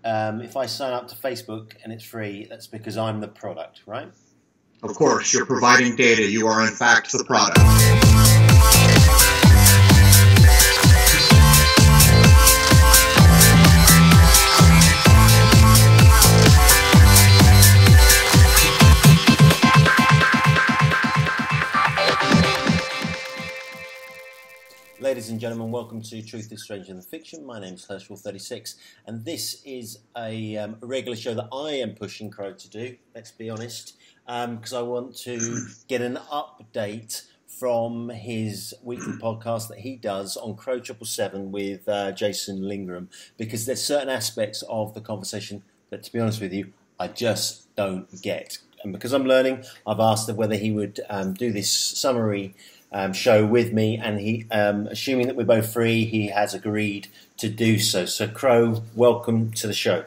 if I sign up to Facebook and it's free, that's because I'm the product, right? Of course, you're providing data. You are, in fact, the product. Ladies and gentlemen, welcome to Truth is Stranger Than Fiction. My name is Herschel36, and this is a regular show that I am pushing Crrow to do, let's be honest, because I want to get an update from his weekly podcast that he does on Crrow 777 with Jason Lingram, because there's certain aspects of the conversation that, to be honest with you, I just don't get. And because I'm learning, I've asked him whether he would do this summary show with me, and he, assuming that we're both free, he has agreed to do so. So, Crrow, welcome to the show.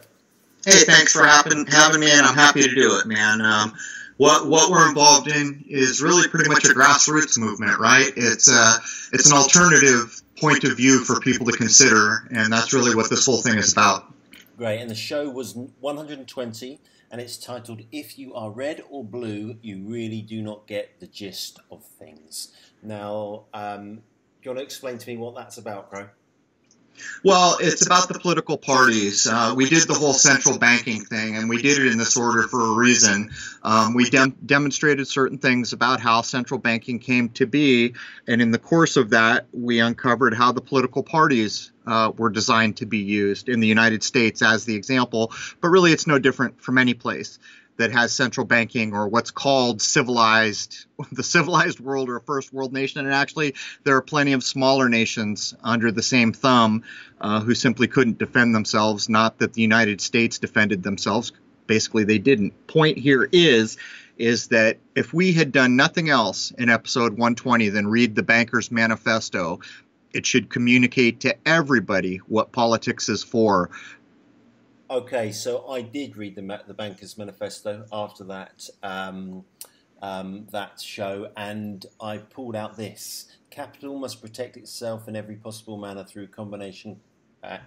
Hey, thanks for having me, and I'm happy to do it, man. What we're involved in is really pretty much a grassroots movement, right? It's an alternative point of view for people to consider, and that's really what this whole thing is about. Great, and the show was 120. And it's titled, If You Are Red or Blue, You Really Do Not Get the Gist of Things. Now, do you want to explain to me what that's about, Crrow? Well, it's about the political parties. We did the whole central banking thing, and we did it in this order for a reason. We demonstrated certain things about how central banking came to be, and in the course of that, we uncovered how the political parties were designed to be used in the United States as the example. But really, it's no different from any place that has central banking or what's called the civilized world or a first world nation. And actually, there are plenty of smaller nations under the same thumb who simply couldn't defend themselves. Not that the United States defended themselves. Basically, they didn't. Point here is that if we had done nothing else in episode 120 than read the Banker's Manifesto, it should communicate to everybody what politics is for. Okay, so I did read the Banker's Manifesto after that that show, and I pulled out this: capital must protect itself in every possible manner through combination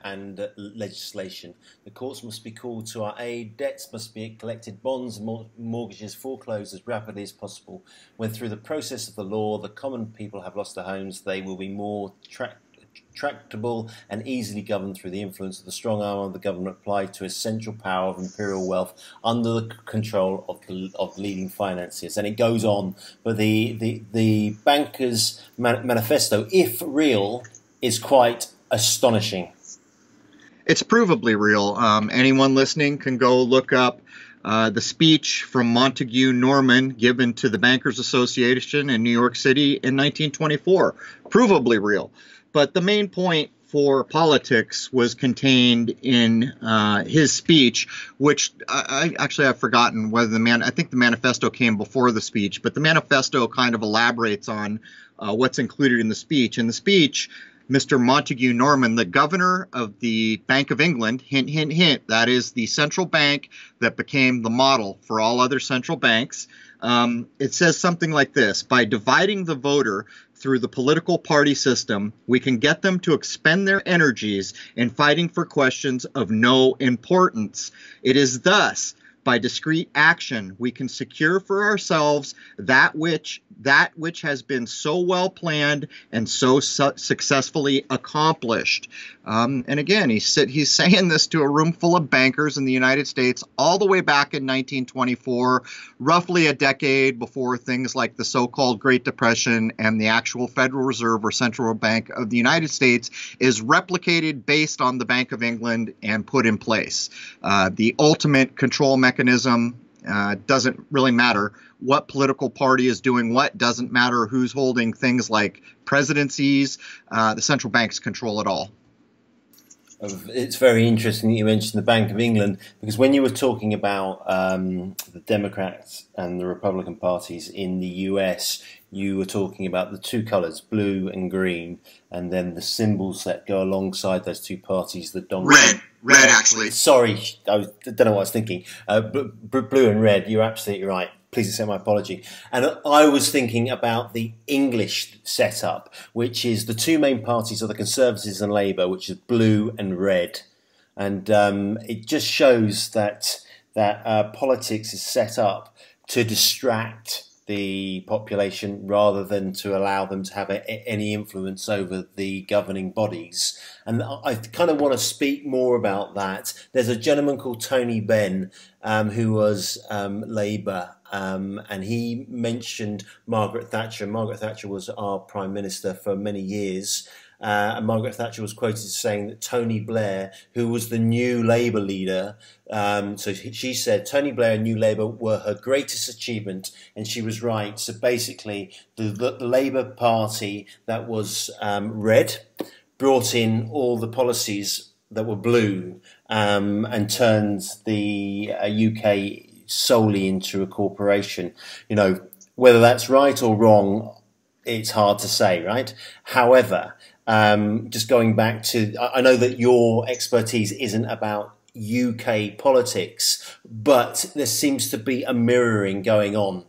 and legislation. The courts must be called to our aid. Debts must be collected. Bonds and mortgages foreclosed as rapidly as possible. When through the process of the law, the common people have lost their homes, they will be more tractable and easily governed through the influence of the strong arm of the government applied to a central power of imperial wealth under the control of leading financiers. And it goes on. But the Banker's Manifesto, if real, is quite astonishing. It's provably real. Anyone listening can go look up the speech from Montague Norman given to the Bankers Association in New York City in 1924. Provably real. But the main point for politics was contained in his speech, which I've forgotten whether I think the manifesto came before the speech, but the manifesto kind of elaborates on what's included in the speech. In the speech, Mr. Montague Norman, the governor of the Bank of England, hint, hint, hint, that is the central bank that became the model for all other central banks. It says something like this: by dividing the voter through the political party system, we can get them to expend their energies in fighting for questions of no importance. It is thus, by discrete action, we can secure for ourselves that which has been so well planned and so successfully accomplished. And again, he's saying this to a room full of bankers in the United States all the way back in 1924, roughly a decade before things like the so-called Great Depression and the actual Federal Reserve or Central Bank of the United States is replicated based on the Bank of England and put in place. The ultimate control mechanism doesn't really matter what political party is doing what, doesn't matter who's holding things like presidencies. The central banks control it all. It's very interesting that you mentioned the Bank of England, because when you were talking about the Democrats and the Republican parties in the US, you were talking about the two colours, blue and green, and then the symbols that go alongside those two parties that dominate. Red, actually. Sorry, I don't know what I was thinking. Blue and red, you're absolutely right. Please accept my apology. And I was thinking about the English setup, which is the two main parties are the Conservatives and Labour, which is blue and red. and it just shows that politics is set up to distract the population rather than to allow them to have any influence over the governing bodies. And I kind of want to speak more about that. There's a gentleman called Tony Benn who was Labour, and he mentioned Margaret Thatcher. Margaret Thatcher was our Prime Minister for many years. And Margaret Thatcher was quoted as saying that Tony Blair, who was the new Labour leader, so she said Tony Blair and New Labour were her greatest achievement, and she was right. So basically, the Labour Party that was red brought in all the policies that were blue and turned the UK solely into a corporation. You know, whether that's right or wrong, it's hard to say, right? However, just going back to, I know that your expertise isn't about UK politics, but there seems to be a mirroring going on,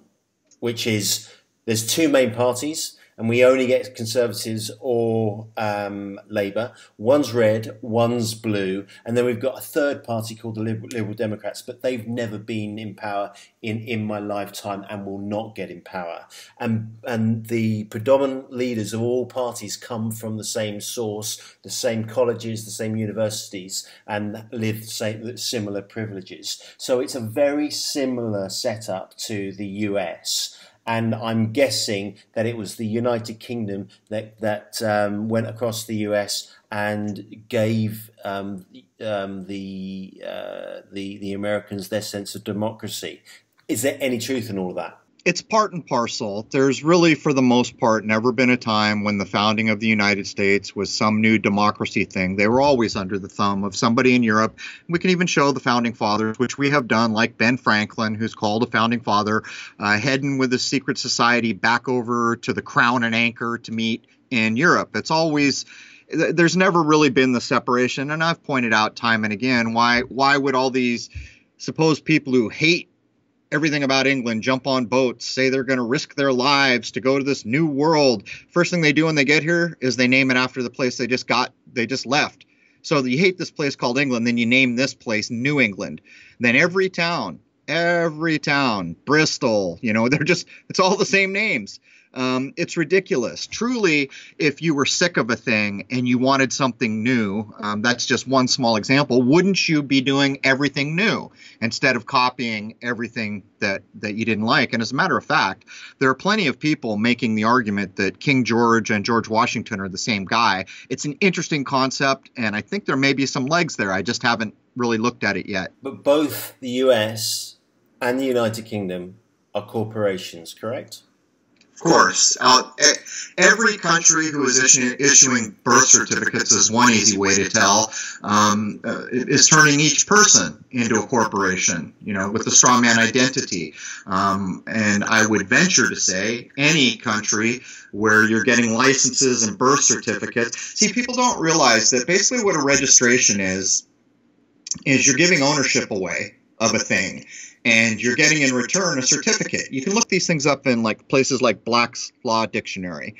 which is there's two main parties, and we only get Conservatives or Labour. One's red, one's blue, and then we've got a third party called the Liberal Democrats, but they've never been in power in my lifetime and will not get in power. And the predominant leaders of all parties come from the same source, the same colleges, the same universities, and live similar privileges. So it's a very similar setup to the US. And I'm guessing that it was the United Kingdom that went across the US and gave the Americans their sense of democracy. Is there any truth in all of that? It's part and parcel. There's really, for the most part, never been a time when the founding of the United States was some new democracy thing. They were always under the thumb of somebody in Europe. We can even show the founding fathers, which we have done, like Ben Franklin, who's called a founding father, heading with a secret society back over to the Crown and Anchor to meet in Europe. It's always, there's never really been the separation. And I've pointed out time and again, why would all these supposed people who hate everything about England jump on boats, say they're going to risk their lives to go to this new world? First thing they do when they get here is they name it after the place they just left. So you hate this place called England, then you name this place New England. Then every town, Bristol, it's all the same names. It's ridiculous. Truly, if you were sick of a thing and you wanted something new, that's just one small example, wouldn't you be doing everything new instead of copying everything that you didn't like? And as a matter of fact, there are plenty of people making the argument that King George and George Washington are the same guy. It's an interesting concept, and I think there may be some legs there. I just haven't really looked at it yet. But both the US and the United Kingdom are corporations, correct? Of course. Every country who is issuing birth certificates, is one easy way to tell, is turning each person into a corporation, with the strawman identity. And I would venture to say any country where you're getting licenses and birth certificates. See, people don't realize that basically what a registration is you're giving ownership away of a thing. And you're getting in return a certificate. You can look these things up in places like Black's Law Dictionary.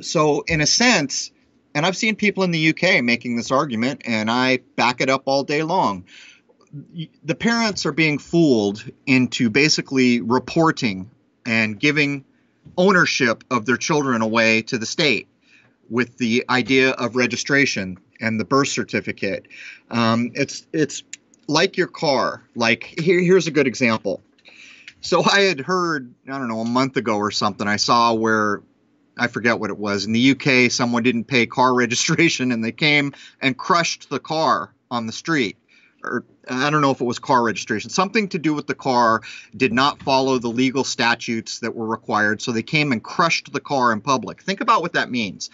So in a sense, and I've seen people in the UK making this argument, and I back it up all day long. The parents are being fooled into basically reporting and giving ownership of their children away to the state with the idea of registration and the birth certificate. It's like your car. Here's a good example. So I had heard, I don't know, a month ago or something, I saw where, I forget what it was, in the UK, someone didn't pay car registration and they came and crushed the car on the street. Or I don't know if it was car registration. Something to do with the car, did not follow the legal statutes that were required, so they came and crushed the car in public. Think about what that means.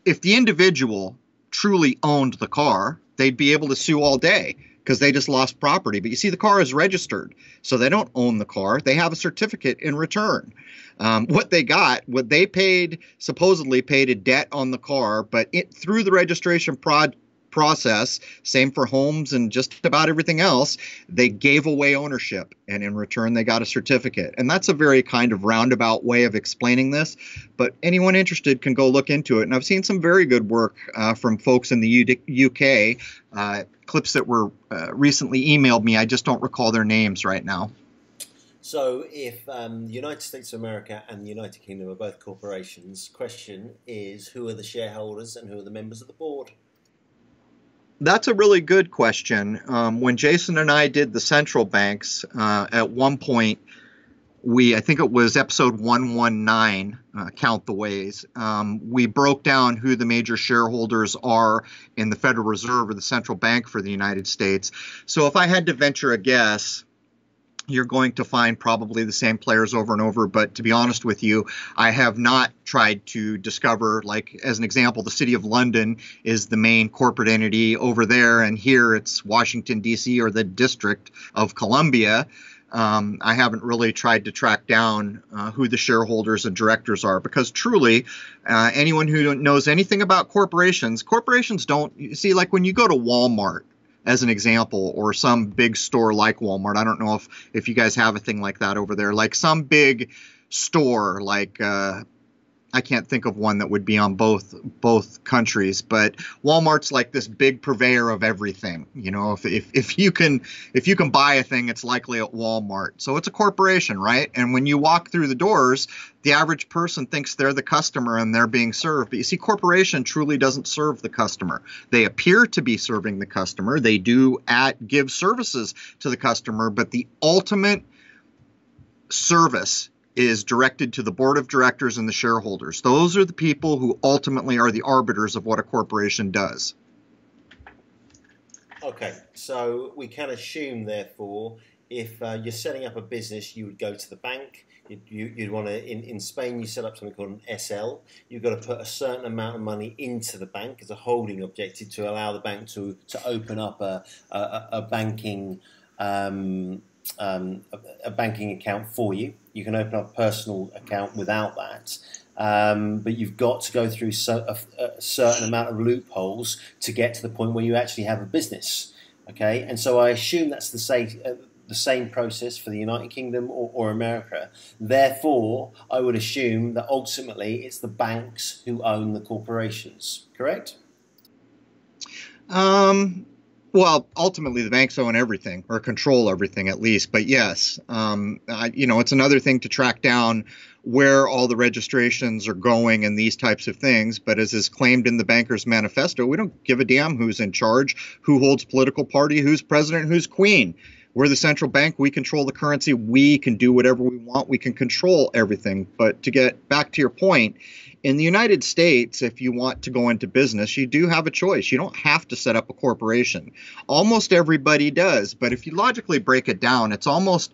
If the individual truly owned the car, they'd be able to sue all day, because they just lost property. But you see, the car is registered, so they don't own the car. They have a certificate in return. What they paid, supposedly paid a debt on the car, but through the registration process. Same for homes and just about everything else. They gave away ownership, and in return they got a certificate. And that's a very kind of roundabout way of explaining this, but anyone interested can go look into it. And I've seen some very good work from folks in the UK, clips that were recently emailed me. I just don't recall their names right now. So if the United States of America and the United Kingdom are both corporations, question is, who are the shareholders and who are the members of the board? That's a really good question. When Jason and I did the central banks, at one point, I think it was episode 119, Count the Ways, we broke down who the major shareholders are in the Federal Reserve or the central bank for the United States. So if I had to venture a guess, you're going to find probably the same players over and over. But to be honest with you, I have not tried to discover, like, as an example, the City of London is the main corporate entity over there, and here it's Washington, D.C., or the District of Columbia. I haven't really tried to track down who the shareholders and directors are, because truly, anyone who knows anything about corporations don't, you see, like when you go to Walmart, as an example, or some big store like Walmart. I don't know if you guys have a thing like that over there, like some big store, like I can't think of one that would be on both countries, but Walmart's like this big purveyor of everything. You know, if you can buy a thing, it's likely at Walmart. So it's a corporation, right? And when you walk through the doors, the average person thinks they're the customer and they're being served. But you see, corporation truly doesn't serve the customer. They appear to be serving the customer. They do give services to the customer, but the ultimate service is directed to the board of directors and the shareholders. Those are the people who ultimately are the arbiters of what a corporation does. Okay, so we can assume, therefore, if you're setting up a business, you would go to the bank. You'd want to, in Spain, you set up something called an SL. You've got to put a certain amount of money into the bank as a holding objective to allow the bank to open up a banking a banking account for you. You can open up a personal account without that, but you've got to go through a certain amount of loopholes to get to the point where you actually have a business. Okay, and so I assume that's the same process for the United Kingdom or America. Therefore, I would assume that ultimately it's the banks who own the corporations. Correct? Well, ultimately, the banks own everything, or control everything at least. But yes, it's another thing to track down where all the registrations are going and these types of things. But as is claimed in the Bankers Manifesto, we don't give a damn who's in charge, who holds political party, who's president, who's queen. We're the central bank. We control the currency. We can do whatever we want. We can control everything. But to get back to your point, in the United States, if you want to go into business, you do have a choice. You don't have to set up a corporation. Almost everybody does. But if you logically break it down, it's almost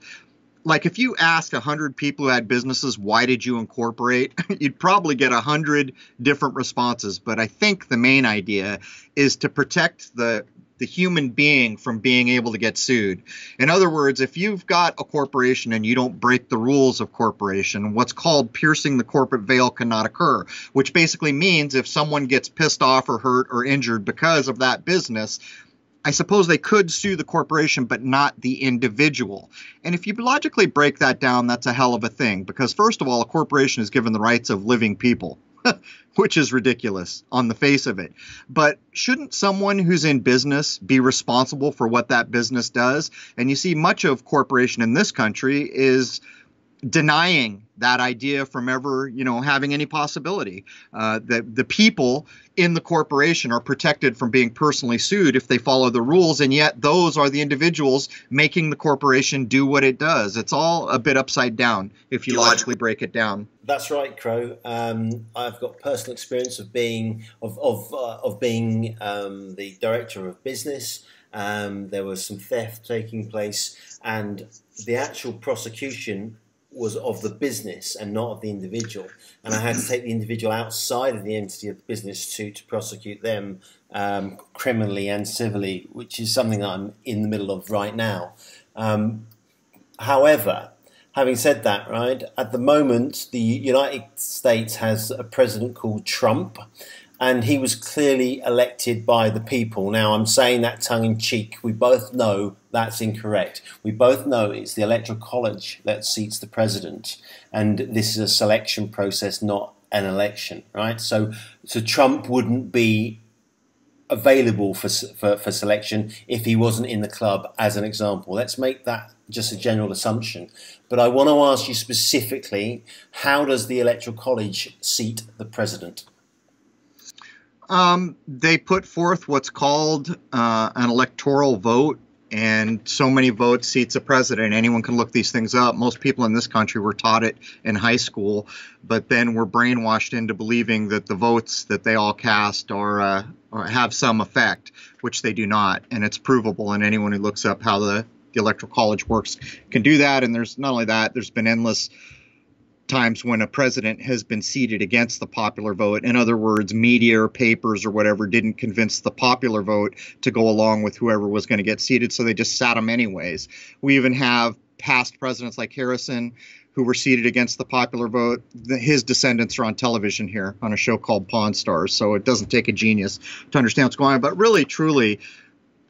like if you asked 100 people who had businesses, why did you incorporate? You'd probably get 100 different responses. But I think the main idea is to protect the human being from being able to get sued. In other words, if you've got a corporation and you don't break the rules of corporation, what's called piercing the corporate veil cannot occur, which basically means if someone gets pissed off or hurt or injured because of that business, I suppose they could sue the corporation, but not the individual. And if you logically break that down, that's a hell of a thing, because first of all, a corporation is given the rights of living people, which is ridiculous on the face of it. But shouldn't someone who's in business be responsible for what that business does? And you see, much of corporation in this country is denying that idea from ever, having any possibility. The people in the corporation are protected from being personally sued if they follow the rules, and yet those are the individuals making the corporation do what it does. It's all a bit upside down if you logically break it down. That's right, Crrow. I've got personal experience of being the director of business. There was some theft taking place, and the actual prosecution was of the business and not of the individual. And I had to take the individual outside of the entity of the business to prosecute them criminally and civilly, which is something I'm in the middle of right now. However, having said that, right, at the moment, the United States has a president called Trump, and he was clearly elected by the people. Now, I'm saying that tongue in cheek. We both know that's incorrect. We both know it's the Electoral College that seats the president, and this is a selection process, not an election, right? So Trump wouldn't be available for selection if he wasn't in the club, as an example. Let's make that just a general assumption. But I want to ask you specifically, how does the Electoral College seat the president? They put forth what's called an electoral vote, and so many votes seats a president. Anyone can look these things up. Most people in this country were taught it in high school, but then were brainwashed into believing that the votes that they all cast are have some effect, which they do not, and it's provable. And anyone who looks up how the Electoral College works can do that. And there's not only that, there's been endless times when a president has been seated against the popular vote. In other words, media or papers or whatever didn't convince the popular vote to go along with whoever was going to get seated, so they just sat him anyways. We even have past presidents like Harrison who were seated against the popular vote. His descendants are on television here on a show called Pawn Stars, so it doesn't take a genius to understand what's going on. But really, truly,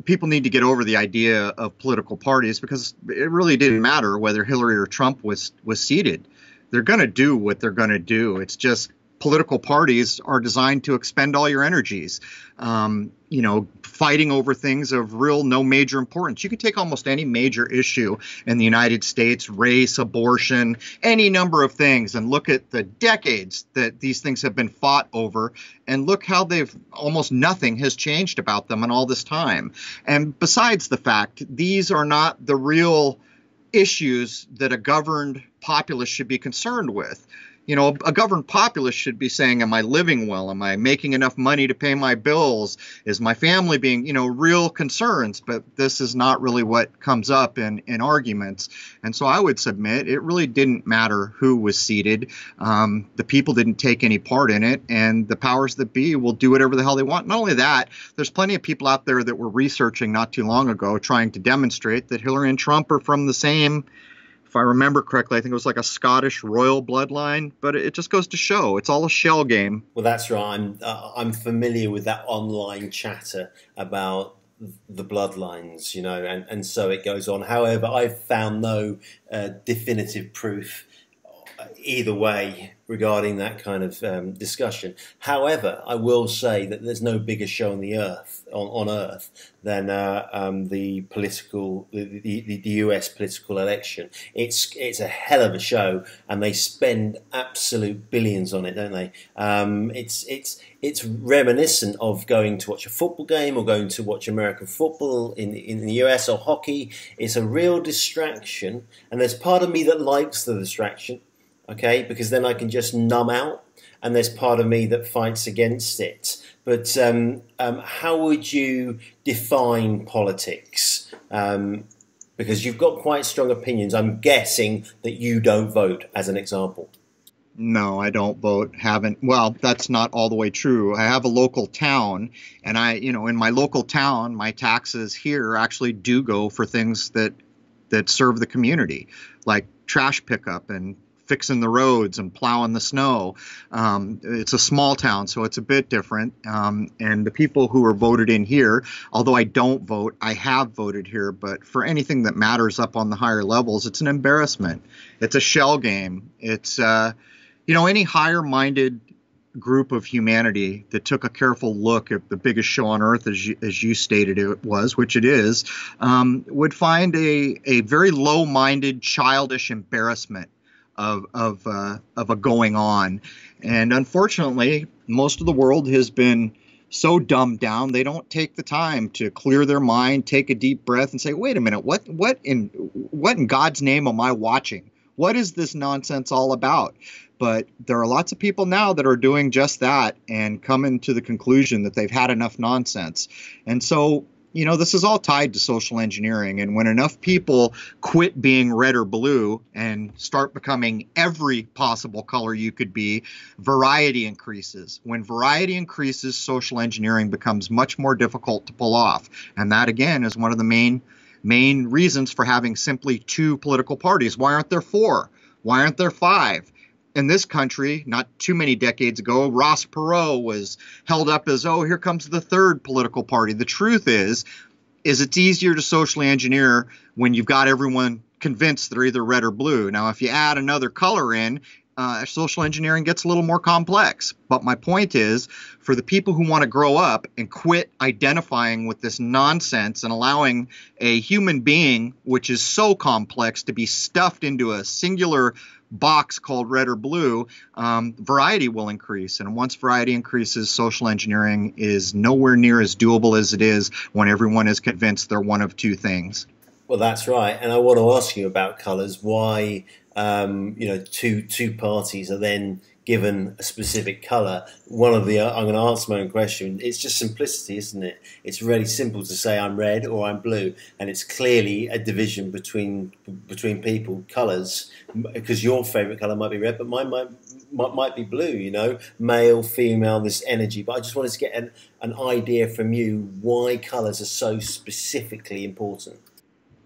people need to get over the idea of political parties, because it really didn't matter whether Hillary or Trump was seated. They're going to do what they're going to do. It's just political parties are designed to expend all your energies, fighting over things of real no major importance. You can take almost any major issue in the United States, race, abortion, any number of things, and look at the decades that these things have been fought over, and look how almost nothing has changed about them in all this time. And besides the fact, these are not the real issues that a governed populace should be concerned with. A governed populace should be saying, am I living well? Am I making enough money to pay my bills? Is my family being, real concerns? But this is not really what comes up in arguments. And so I would submit it really didn't matter who was seated. The people didn't take any part in it, and the powers that be will do whatever the hell they want. Not only that, there's plenty of people out there that were researching not too long ago trying to demonstrate that Hillary and Trump are from the same, if I remember correctly, I think it was like a Scottish royal bloodline, but it just goes to show it's all a shell game. Well, that's right. I'm familiar with that online chatter about the bloodlines, and so it goes on. However, I've found no definitive proof either way regarding that kind of discussion. However, I will say that there's no bigger show on the earth than the US political election. It's a hell of a show, and they spend absolute billions on it, don't they? It's reminiscent of going to watch a football game or going to watch American football in the US, or hockey. It's a real distraction, and there's part of me that likes the distraction. Okay, because then I can just numb out, and there's part of me that fights against it. But how would you define politics? Because you've got quite strong opinions. I'm guessing that you don't vote, as an example. No, I don't vote. Haven't. Well, that's not all the way true. I have a local town, and in my local town, my taxes here actually do go for things that serve the community, like trash pickup and fixing the roads and plowing the snow. It's a small town, so it's a bit different. And the people who are voted in here, although I don't vote, I have voted here. But for anything that matters up on the higher levels, it's an embarrassment. It's a shell game. It's, any higher-minded group of humanity that took a careful look at the biggest show on earth, as you stated it was, which it is, would find a very low-minded, childish embarrassment of a going on. And unfortunately, most of the world has been so dumbed down, they don't take the time to clear their mind, take a deep breath, and say, wait a minute, what in God's name am I watching? What is this nonsense all about? But there are lots of people now that are doing just that and coming to the conclusion that they've had enough nonsense. And so, this is all tied to social engineering. And when enough people quit being red or blue and start becoming every possible color you could be, variety increases. When variety increases, social engineering becomes much more difficult to pull off. And that, again, is one of the main reasons for having simply two political parties. Why aren't there four? Why aren't there five? in this country, not too many decades ago, Ross Perot was held up as, oh, here comes the third political party. The truth is it's easier to socially engineer when you've got everyone convinced they're either red or blue. Now, if you add another color in, social engineering gets a little more complex. But my point is, for the people who want to grow up and quit identifying with this nonsense and allowing a human being, which is so complex, to be stuffed into a singular box called red or blue, variety will increase. And once variety increases, social engineering is nowhere near as doable as it is when everyone is convinced they're one of two things. Well, that's right. And I want to ask you about colours. Why, two parties are then given a specific colour. One of the, I'm going to answer my own question. It's just simplicity, isn't it? It's really simple to say I'm red or I'm blue, and it's clearly a division between people, colours, because your favourite colour might be red, but mine might be blue. You know, male, female, this energy. But I just wanted to get an idea from you why colours are so specifically important.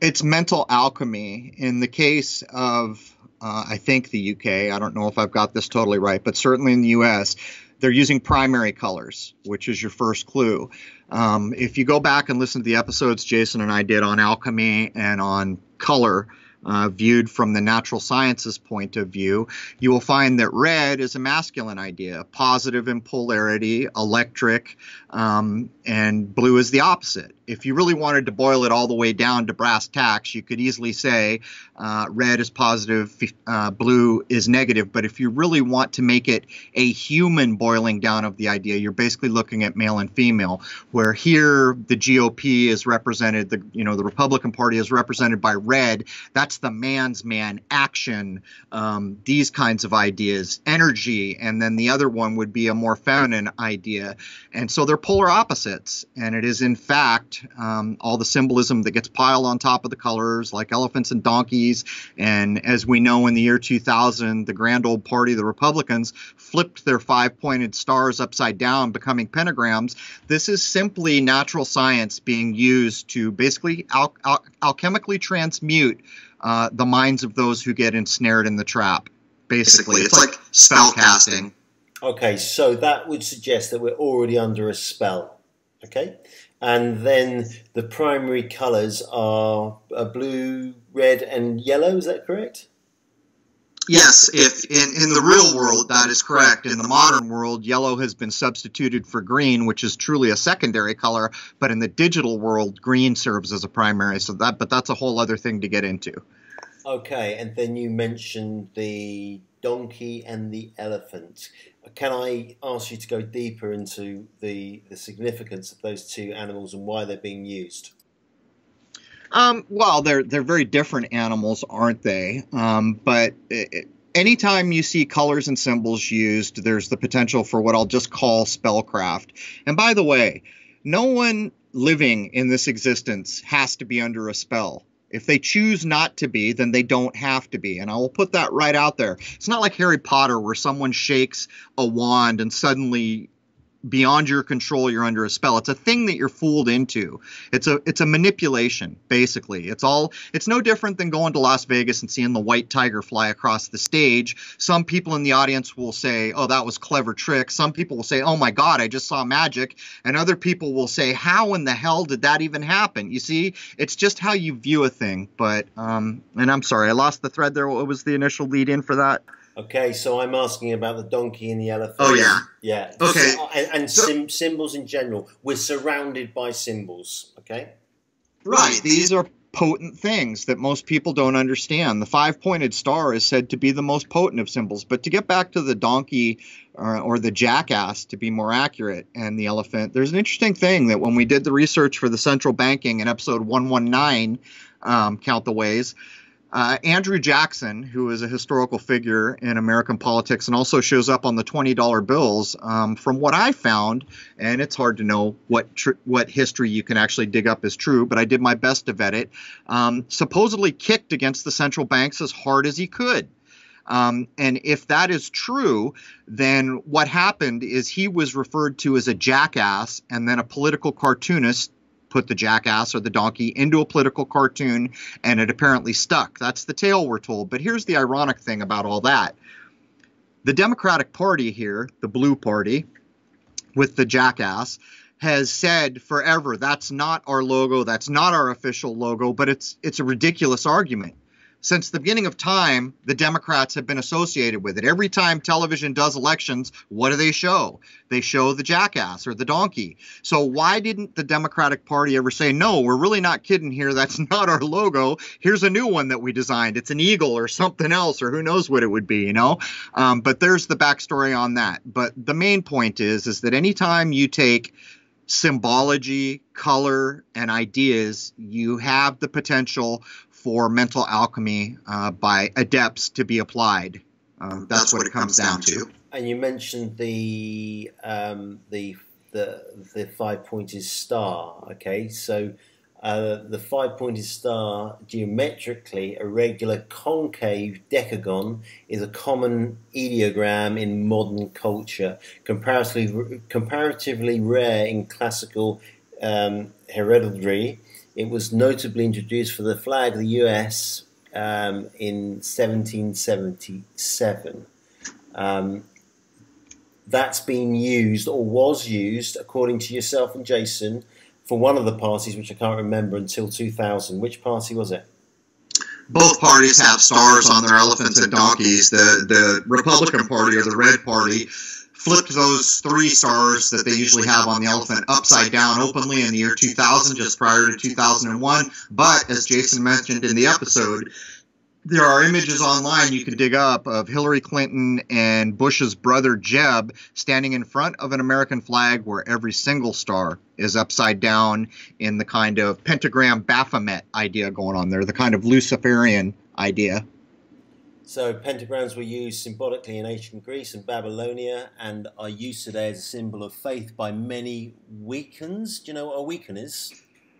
It's mental alchemy. In the case of, I think, the UK, I don't know if I've got this totally right, but certainly in the US, they're using primary colors, which is your first clue. If you go back and listen to the episodes Jason and I did on alchemy and on color, viewed from the natural sciences point of view, you will find that red is a masculine idea, positive in polarity, electric, and blue is the opposite. If you really wanted to boil it all the way down to brass tacks, you could easily say red is positive, blue is negative. But if you really want to make it a human boiling down of the idea, you're basically looking at male and female, where here the GOP is represented, the Republican Party is represented by red. That's the man's man, action, these kinds of ideas, energy, and then the other one would be a more feminine idea. And so they're polar opposites, and it is in fact all the symbolism that gets piled on top of the colors, like elephants and donkeys. And as we know, in the year 2000, the grand old party, the Republicans, flipped their five-pointed stars upside down, becoming pentagrams. This is simply natural science being used to basically alchemically transmute the minds of those who get ensnared in the trap. Basically, it's like spell casting. Okay, so that would suggest that we're already under a spell. Okay, and then the primary colours are blue, red, and yellow. Is that correct? Yes, if in the real world that is correct. In the modern world, yellow has been substituted for green, which is truly a secondary color. But in the digital world, green serves as a primary. But that's a whole other thing to get into. Okay, and then you mentioned the donkey and the elephant. Can I ask you to go deeper into the significance of those two animals and why they're being used? Well, they're very different animals, aren't they? But anytime you see colors and symbols used, there's the potential for what I'll just call spellcraft. And by the way, no one living in this existence has to be under a spell. If they choose not to be, then they don't have to be. And I will put that right out there. It's not like Harry Potter where someone shakes a wand and suddenly, beyond your control, you're under a spell. It's a thing that you're fooled into. It's a manipulation, basically. It's no different than going to Las Vegas and seeing the white tiger fly across the stage. Some people in the audience will say, oh, that was a clever trick. Some people will say, oh my God, I just saw magic. And other people will say, how in the hell did that even happen? You see, it's just how you view a thing. But, and I'm sorry, I lost the thread there. What was the initial lead in for that? Okay, so I'm asking about the donkey and the elephant. Oh, yeah. Yeah. Okay. And symbols in general. We're surrounded by symbols, okay? Right. These are potent things that most people don't understand. The five-pointed star is said to be the most potent of symbols. But to get back to the donkey or the jackass, to be more accurate, and the elephant, there's an interesting thing that when we did the research for the central banking in episode 119, Count the Ways, Andrew Jackson, who is a historical figure in American politics and also shows up on the $20 bills, from what I found, and it's hard to know what history you can actually dig up as true, but I did my best to vet it, supposedly kicked against the central banks as hard as he could. And if that is true, then what happened is he was referred to as a jackass, and then a political cartoonist put the jackass or the donkey into a political cartoon, and it apparently stuck. That's the tale we're told. But here's the ironic thing about all that. The Democratic Party here, the blue party, with the jackass, has said forever, that's not our logo, that's not our official logo, but it's a ridiculous argument. Since the beginning of time, the Democrats have been associated with it. Every time television does elections, what do they show? They show the jackass or the donkey. So why didn't the Democratic Party ever say, no, we're really not kidding here, that's not our logo, here's a new one that we designed, it's an eagle or something else, or who knows what it would be, you know? But there's the backstory on that. But the main point is that anytime you take symbology, color, and ideas, you have the potential for mental alchemy by adepts to be applied. That's what it comes down to. And you mentioned the 5-pointed star. Okay, so the 5-pointed star, geometrically, a regular concave decagon, is a common ideogram in modern culture, comparatively rare in classical heraldry. It was notably introduced for the flag of the US in 1777. That's been used, or was used, according to yourself and Jason, for one of the parties, which I can't remember, until 2000. Which party was it? Both parties have stars on their elephants and donkeys. The Republican Party, or the Red Party, flipped those 3 stars that they usually have on the elephant upside down openly in the year 2000, just prior to 2001. But as Jason mentioned in the episode, there are images online you can dig up of Hillary Clinton and Bush's brother Jeb standing in front of an American flag where every single star is upside down in the kind of pentagram Baphomet idea going on there, the kind of Luciferian idea. So pentagrams were used symbolically in ancient Greece and Babylonia and are used today as a symbol of faith by many Wiccans. Do you know what a Wiccan is?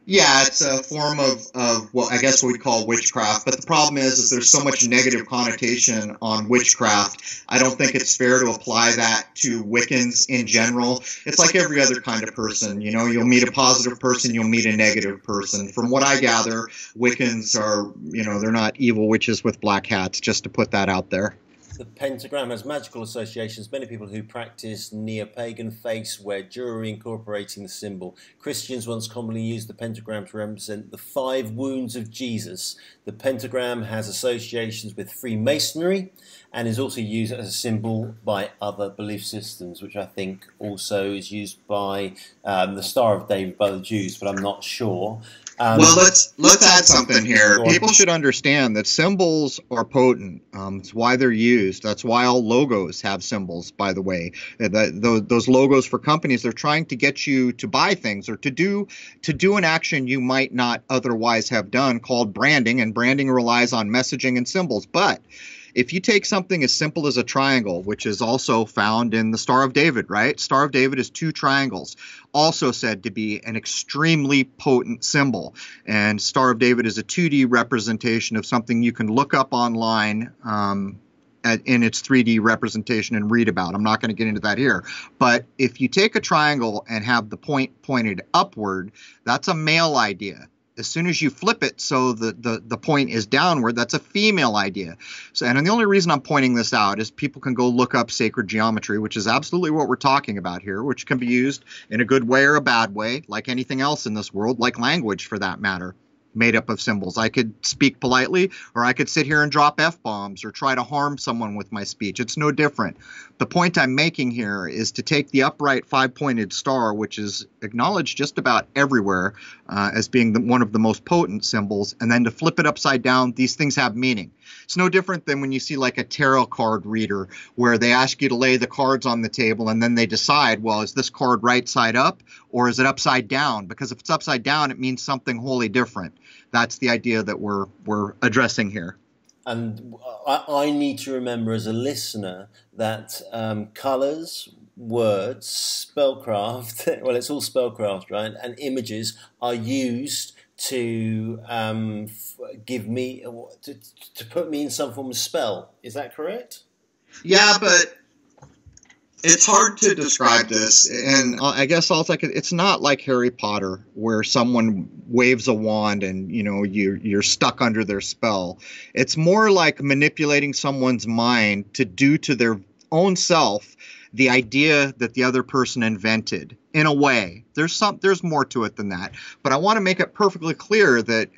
Yeah, it's a form of what I guess we'd call witchcraft. But the problem is there's so much negative connotation on witchcraft. I don't think it's fair to apply that to Wiccans in general. It's like every other kind of person. You know, you'll meet a positive person, you'll meet a negative person. From what I gather, Wiccans are, you know, they're not evil witches with black hats, just to put that out there. The pentagram has magical associations. Many people who practice neo-pagan faiths wear jewelry incorporating the symbol. Christians once commonly used the pentagram to represent the 5 wounds of Jesus. The pentagram has associations with Freemasonry and is also used as a symbol by other belief systems, which I think also is used by the Star of David by the Jews, but I'm not sure. Well, let's add something here. People should understand that symbols are potent. It's why they're used. That's why all logos have symbols, by the way. Those logos for companies, they're trying to get you to buy things or to do an action you might not otherwise have done, called branding, and branding relies on messaging and symbols. But if you take something as simple as a triangle, which is also found in the Star of David, right? Star of David is 2 triangles, also said to be an extremely potent symbol. And Star of David is a 2D representation of something you can look up online in its 3D representation and read about. I'm not going to get into that here. But if you take a triangle and have the point pointed upward, that's a male idea. As soon as you flip it so the point is downward, that's a female idea. So, and the only reason I'm pointing this out is people can go look up sacred geometry, which is absolutely what we're talking about here, which can be used in a good way or a bad way, like anything else in this world, like language for that matter, made up of symbols. I could speak politely, or I could sit here and drop F-bombs or try to harm someone with my speech. It's no different. The point I'm making here is to take the upright 5-pointed star, which is acknowledged just about everywhere as being one of the most potent symbols, and then to flip it upside down. These things have meaning. It's no different than when you see like a tarot card reader where they ask you to lay the cards on the table and then they decide, well, is this card right side up or is it upside down? Because if it's upside down, it means something wholly different. That's the idea that we're addressing here. And I need to remember as a listener that colours, words, spellcraft, well, it's all spellcraft, right? And images are used to give me, to put me in some form of spell. Is that correct? Yeah, but it's hard to describe this, and I guess it's not like Harry Potter where someone waves a wand and you're stuck under their spell. It's more like manipulating someone's mind to do to their own self the idea that the other person invented. In a way, there's more to it than that. But I want to make it perfectly clear that,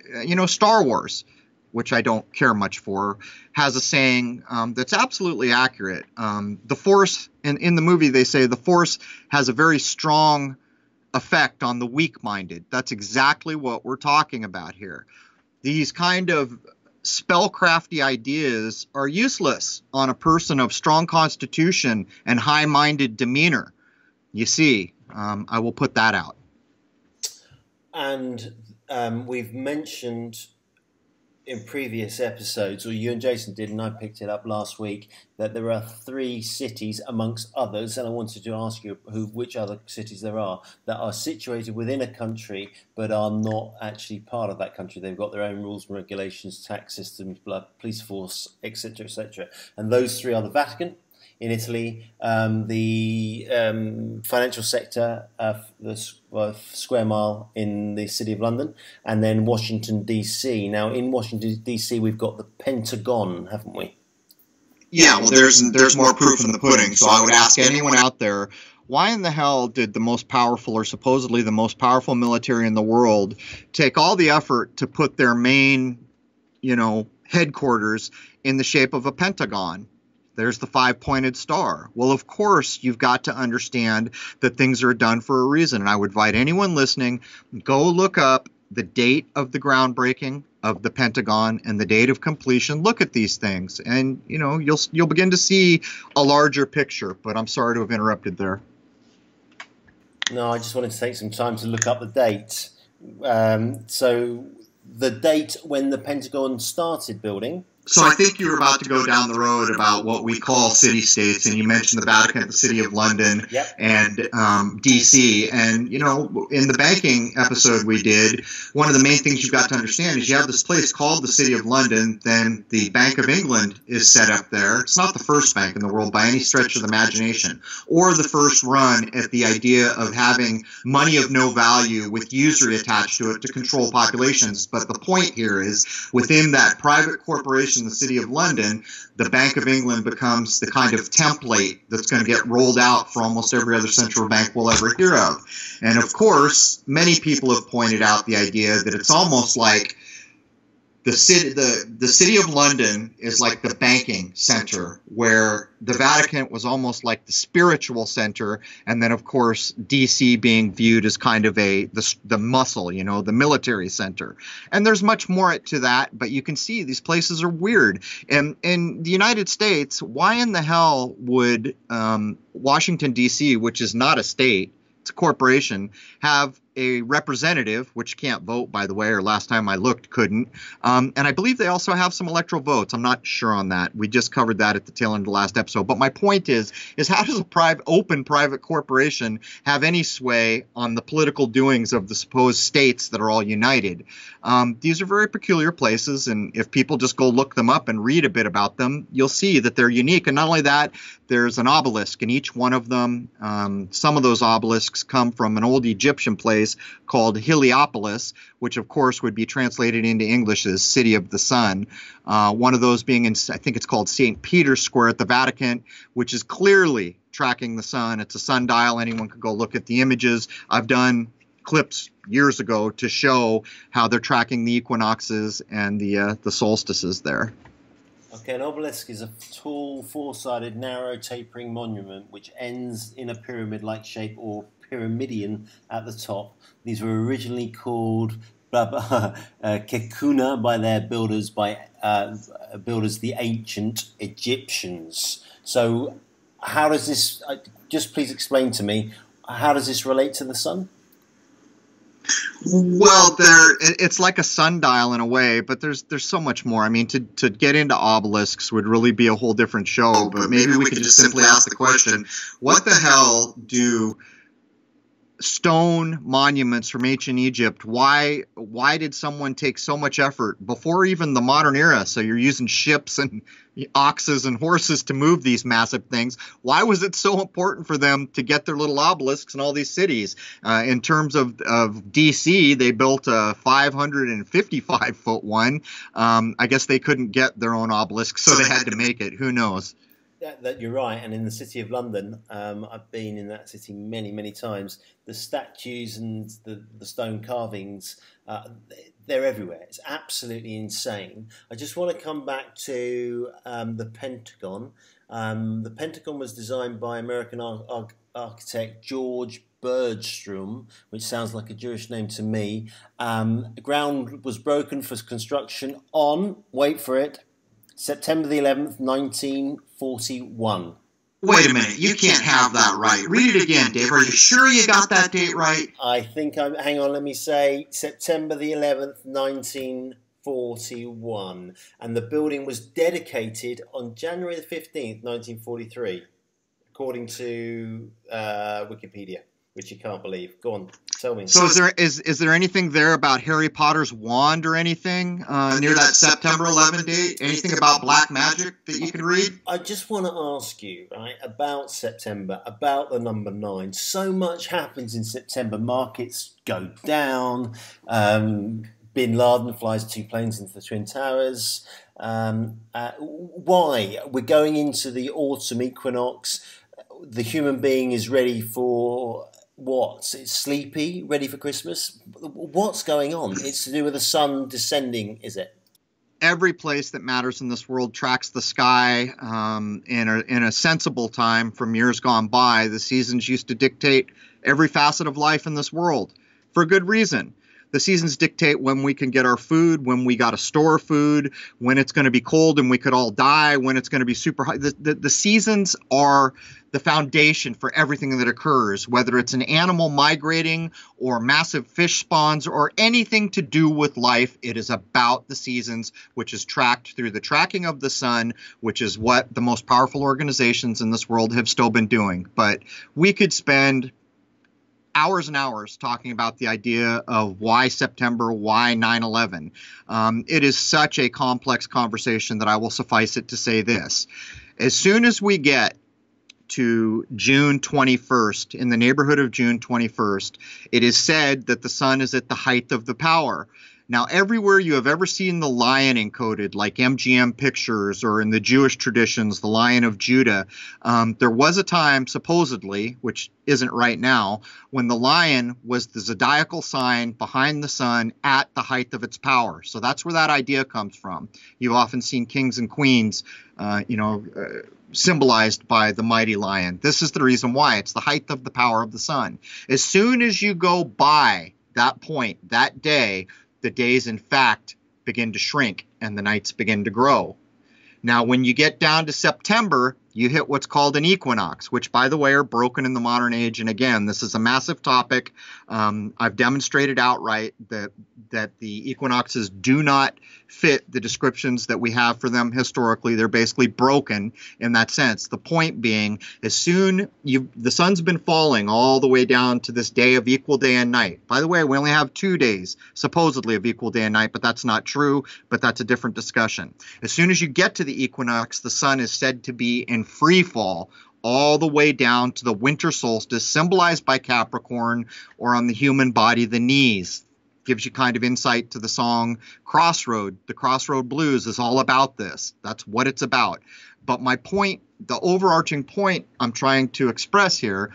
Star Wars, which I don't care much for, has a saying that's absolutely accurate. The Force, in the movie, they say the Force has a very strong effect on the weak-minded. That's exactly what we're talking about here. These kind of spellcrafty ideas are useless on a person of strong constitution and high-minded demeanor. You see, I will put that out. And we've mentioned in previous episodes, or you and Jason did, and I picked it up last week, that there are 3 cities amongst others, and I wanted to ask you which other cities there are that are situated within a country but are not actually part of that country. They've got their own rules and regulations, tax systems, police force, etc., etc. And those 3 are the Vatican in Italy, the financial sector, the square mile in the city of London, and then Washington, D.C. Now, in Washington, D.C., we've got the Pentagon, haven't we? Yeah, well, there's more proof in the pudding, so I would ask anyone out there, why in the hell did the most powerful, or supposedly the most powerful military in the world, take all the effort to put their main, headquarters in the shape of a pentagon? There's the 5-pointed star. Well, of course, you've got to understand that things are done for a reason. And I would invite anyone listening, go look up the date of the groundbreaking of the Pentagon and the date of completion. Look at these things, and you'll begin to see a larger picture. But I'm sorry to have interrupted there. No, I just wanted to take some time to look up the date. So the date when the Pentagon started building. So I think you were about to go down the road about what we call city-states, and you mentioned the Vatican, the City of London, yep, and D.C. And, in the banking episode we did, one of the main things you've got to understand is you have this place called the City of London, then the Bank of England is set up there. It's not the first bank in the world by any stretch of the imagination, or the first run at the idea of having money of no value with usury attached to it to control populations. But the point here is, within that private corporation, the City of London, the Bank of England becomes the kind of template that's going to get rolled out for almost every other central bank we'll ever hear of. And of course, many people have pointed out the idea that it's almost like the city of London is like the banking center, where the Vatican was almost like the spiritual center, and then of course DC being viewed as kind of the muscle, the military center. And there's much more to that, but you can see these places are weird. And in the United States, why in the hell would Washington DC, which is not a state, it's a corporation, have a representative, which can't vote, by the way, or last time I looked, couldn't. And I believe they also have some electoral votes. I'm not sure on that. We just covered that at the tail end of the last episode. But my point is how does a open private corporation have any sway on the political doings of the supposed states that are all united? These are very peculiar places, and if people just go look them up and read a bit about them, you'll see that they're unique. And not only that, there's an obelisk in each one of them. Some of those obelisks come from an old Egyptian place called Heliopolis, which of course would be translated into English as City of the Sun. One of those being in, I think it's called St. Peter's Square at the Vatican, which is clearly tracking the sun. It's a sundial. Anyone could go look at the images. I've done clips years ago to show how they're tracking the equinoxes and the solstices there. Okay, an obelisk is a tall, four-sided, narrow, tapering monument which ends in a pyramid-like shape or pyramidion at the top. These were originally called kekuna by their builders, the ancient Egyptians. So how does this, just please explain to me, how does this relate to the sun? Well, it's like a sundial in a way, but there's so much more. I mean, to get into obelisks would really be a whole different show, but maybe we could just simply ask the question, what the hell do stone monuments from ancient Egypt, why did someone take so much effort before even the modern era? So you're using ships and oxes and horses to move these massive things. Why was it so important for them to get their little obelisks in all these cities? In terms of DC, they built a 555-foot one. I guess they couldn't get their own obelisk, so they had to make it. Who knows? that you're right. And in the city of London, I've been in that city many, many times. The statues and the stone carvings, they're everywhere. It's absolutely insane. I just want to come back to the Pentagon. The Pentagon was designed by American architect George Bergstrom, which sounds like a Jewish name to me. Ground was broken for construction on, wait for it, September the 11th, 1941. Wait a minute, you can't have that right. Read it again, Dave. Are you sure you got that date right? I think hang on, let me say September the 11th, 1941. And the building was dedicated on January the 15th, 1943, according to Wikipedia, which you can't believe. Go on, tell me. So is there anything there about Harry Potter's wand or anything near that September 11 date? Anything about black magic that you can read? I just want to ask you, right, about September, about the number 9. So much happens in September. Markets go down. Bin Laden flies 2 planes into the Twin Towers. Why? We're going into the autumn equinox. The human being is ready for what? It's sleepy, ready for Christmas. What's going on? It's to do with the sun descending, is it? Every place that matters in this world tracks the sky in a sensible time from years gone by. The seasons used to dictate every facet of life in this world for a good reason. The seasons dictate when we can get our food, when we got to store food, when it's going to be cold and we could all die, when it's going to be super hot. The seasons are the foundation for everything that occurs, whether it's an animal migrating or massive fish spawns or anything to do with life. It is about the seasons, which is tracked through the tracking of the sun, which is what the most powerful organizations in this world have still been doing. But we could spend hours and hours talking about the idea of why September, why 9/11. It is such a complex conversation that I will suffice it to say this. As soon as we get to June 21st, in the neighborhood of June 21st, it is said that the sun is at the height of the power. Now, everywhere you have ever seen the lion encoded, like MGM Pictures or in the Jewish traditions, the Lion of Judah, there was a time, supposedly, which isn't right now, when the lion was the zodiacal sign behind the sun at the height of its power. So that's where that idea comes from. You've often seen kings and queens, symbolized by the mighty lion. This is the reason why. It's the height of the power of the sun. As soon as you go by that point, that day, the days, in fact, begin to shrink and the nights begin to grow. Now, when you get down to September, you hit what's called an equinox, which, by the way, are broken in the modern age. And again, this is a massive topic. I've demonstrated outright that the equinoxes do not fit the descriptions that we have for them historically. They're basically broken in that sense. The point being, as soon the sun's been falling all the way down to this day of equal day and night. By the way, we only have 2 days supposedly of equal day and night, but that's not true. But that's a different discussion. As soon as you get to the equinox, the sun is said to be in free fall all the way down to the winter solstice, symbolized by Capricorn, or on the human body, the knees. Gives you kind of insight to the song Crossroad. The Crossroad Blues is all about this. That's what it's about. But my point, the overarching point I'm trying to express here,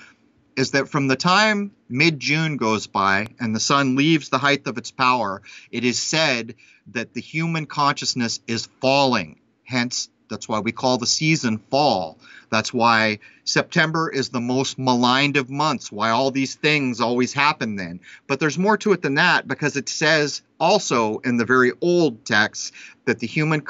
is that from the time mid-June goes by and the sun leaves the height of its power, it is said that the human consciousness is falling. Hence, that's why we call the season fall. That's why September is the most maligned of months, why all these things always happen then. But there's more to it than that, because it says also in the very old texts that the human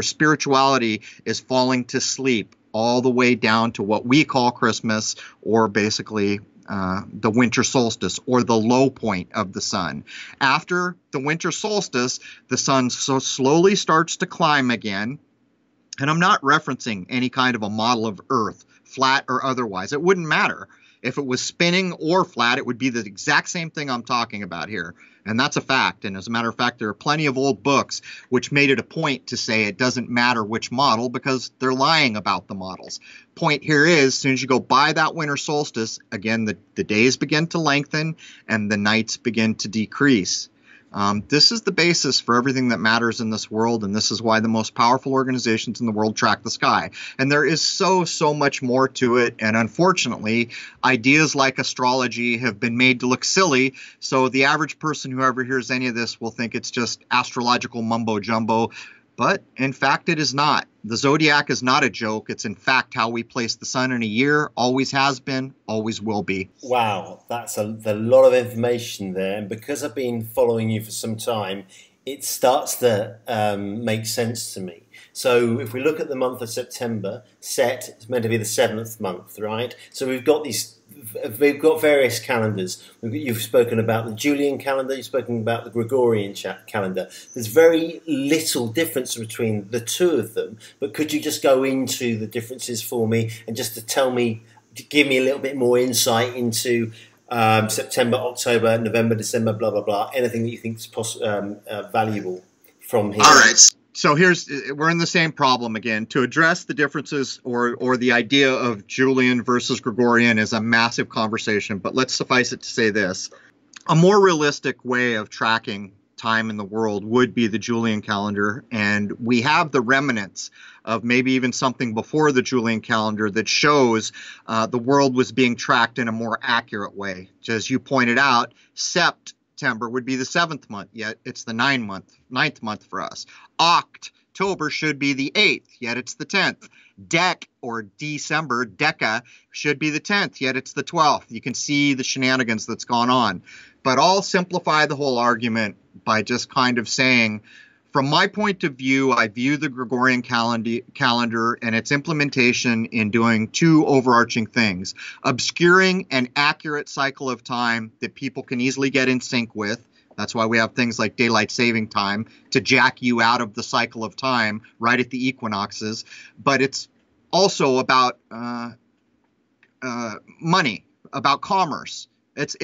spirituality is falling to sleep all the way down to what we call Christmas, or basically the winter solstice, or the low point of the sun. After the winter solstice, the sun so slowly starts to climb again. And I'm not referencing any kind of a model of Earth, flat or otherwise. It wouldn't matter. If it was spinning or flat, it would be the exact same thing I'm talking about here. And that's a fact. And as a matter of fact, there are plenty of old books which made it a point to say it doesn't matter which model, because they're lying about the models. Point here is, as soon as you go by that winter solstice, again, the days begin to lengthen and the nights begin to decrease. This is the basis for everything that matters in this world, and this is why the most powerful organizations in the world track the sky. And there is so much more to it, and unfortunately, ideas like astrology have been made to look silly, so the average person who ever hears any of this will think it's just astrological mumbo-jumbo, but in fact it is not. The zodiac is not a joke. It's in fact how we place the sun in a year, always has been, always will be. Wow, that's a lot of information there. And because I've been following you for some time, it starts to make sense to me. So if we look at the month of September, Set, it's meant to be the 7th month, right? So we've got various calendars. You've spoken about the Julian calendar, you've spoken about the Gregorian calendar. There's very little difference between the two of them, but could you just go into the differences for me and just to give me a little bit more insight into September, October, November, December, blah, blah, blah, anything that you think is valuable from here? All right. So we're in the same problem again. To address the differences or the idea of Julian versus Gregorian is a massive conversation, but let's suffice it to say this. A more realistic way of tracking time in the world would be the Julian calendar, and we have the remnants of maybe even something before the Julian calendar that shows the world was being tracked in a more accurate way. As you pointed out, September would be the 7th month, yet it's the 9th month for us. October should be the 8th, yet it's the 10th. Or December, Deca, should be the 10th, yet it's the 12th. You can see the shenanigans that's gone on. But I'll simplify the whole argument by just kind of saying, from my point of view, I view the Gregorian calendar and its implementation in doing two overarching things: obscuring an accurate cycle of time that people can easily get in sync with. That's why we have things like daylight saving time to jack you out of the cycle of time right at the equinoxes. But it's also about money, about commerce. It's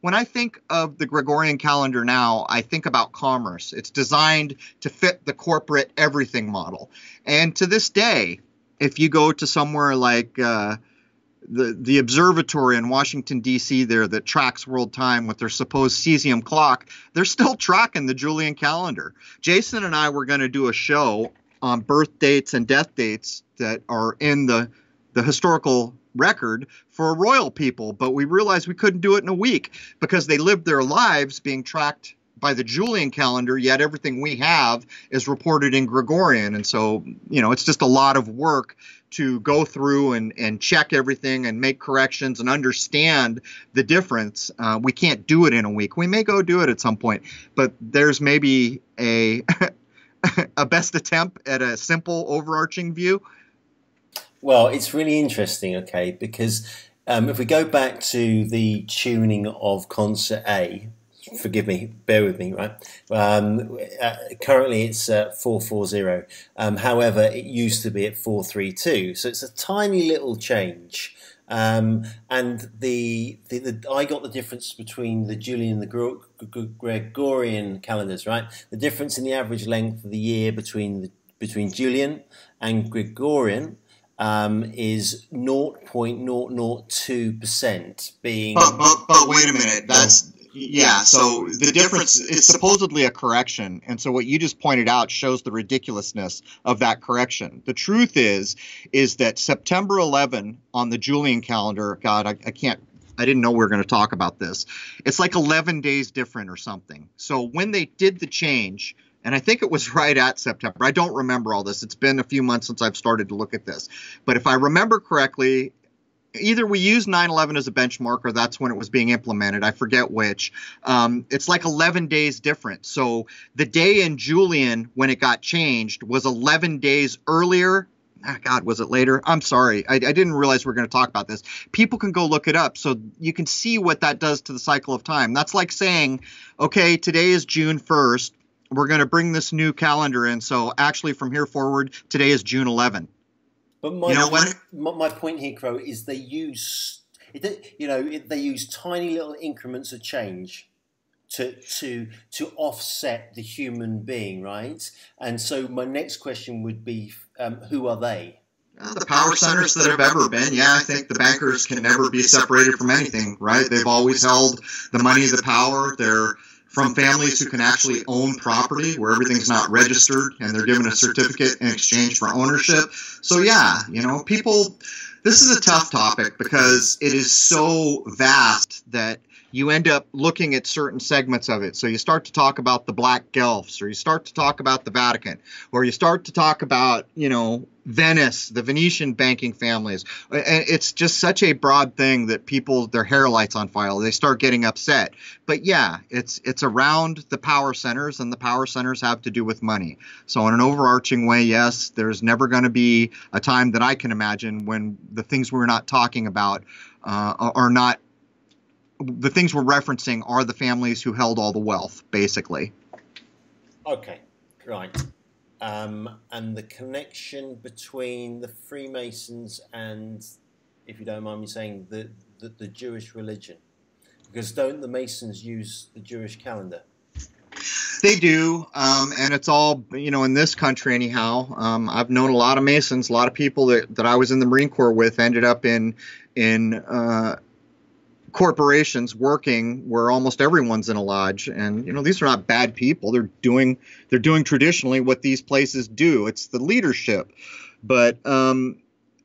when I think of the Gregorian calendar now, I think about commerce. It's designed to fit the corporate everything model. And to this day, if you go to somewhere like the observatory in Washington, D.C. there that tracks world time with their supposed cesium clock, they're still tracking the Julian calendar. Jason and I were going to do a show on birth dates and death dates that are in the historical record for royal people, but we realized we couldn't do it in a week because they lived their lives being tracked by the Julian calendar, yet everything we have is reported in Gregorian. And so, it's just a lot of work to go through and check everything and make corrections and understand the difference. We can't do it in a week. We may go do it at some point, but there's maybe a best attempt at a simple overarching view. Well, it's really interesting, okay, because if we go back to the tuning of concert A, forgive me, bear with me, right? Currently it's 440. However, it used to be at 432, so it's a tiny little change. And I got the difference between the Julian and the Gregorian calendars, right? The difference in the average length of the year between Julian and Gregorian is 0.002% being. But wait a minute, so the difference is supposedly a correction, and so what you just pointed out shows the ridiculousness of that correction. The truth is that September 11 on the Julian calendar, God, I didn't know we were going to talk about this. It's like 11 days different or something. So when they did the change, and I think it was right at September. I don't remember all this. It's been a few months since I've started to look at this. But if I remember correctly, either we used 9/11 as a benchmark or that's when it was being implemented. I forget which. It's like 11 days different. So the day in Julian when it got changed was 11 days earlier. God, was it later? I'm sorry. I didn't realize we were going to talk about this. People can go look it up so you can see what that does to the cycle of time. That's like saying, okay, today is June 1st. We're going to bring this new calendar in. So actually from here forward, today is June 11. But my point here, Crrow, is they use tiny little increments of change to offset the human being, right? And so my next question would be, who are they? The power centers that have ever been. Yeah, I think the bankers can never be separated from anything, right? They've always held the money, the power. They're from families who can actually own property where everything's not registered and they're given a certificate in exchange for ownership. So yeah, people, this is a tough topic because it is so vast that you end up looking at certain segments of it. So you start to talk about the Black Guelphs, or you start to talk about the Vatican, or you start to talk about, Venice, the Venetian banking families. And it's just such a broad thing that people, their hair lights on fire. They start getting upset. But yeah, it's around the power centers, and the power centers have to do with money. So in an overarching way, yes, there's never going to be a time that I can imagine when the things we're not talking about are not, the things we're referencing are the families who held all the wealth, basically. Okay, right. And the connection between the Freemasons and, if you don't mind me saying, the Jewish religion. Because don't the Masons use the Jewish calendar? They do, and it's all, in this country anyhow. I've known a lot of Masons, a lot of people that I was in the Marine Corps with ended up in corporations working where almost everyone's in a lodge, and these are not bad people. They're doing traditionally what these places do. It's the leadership, but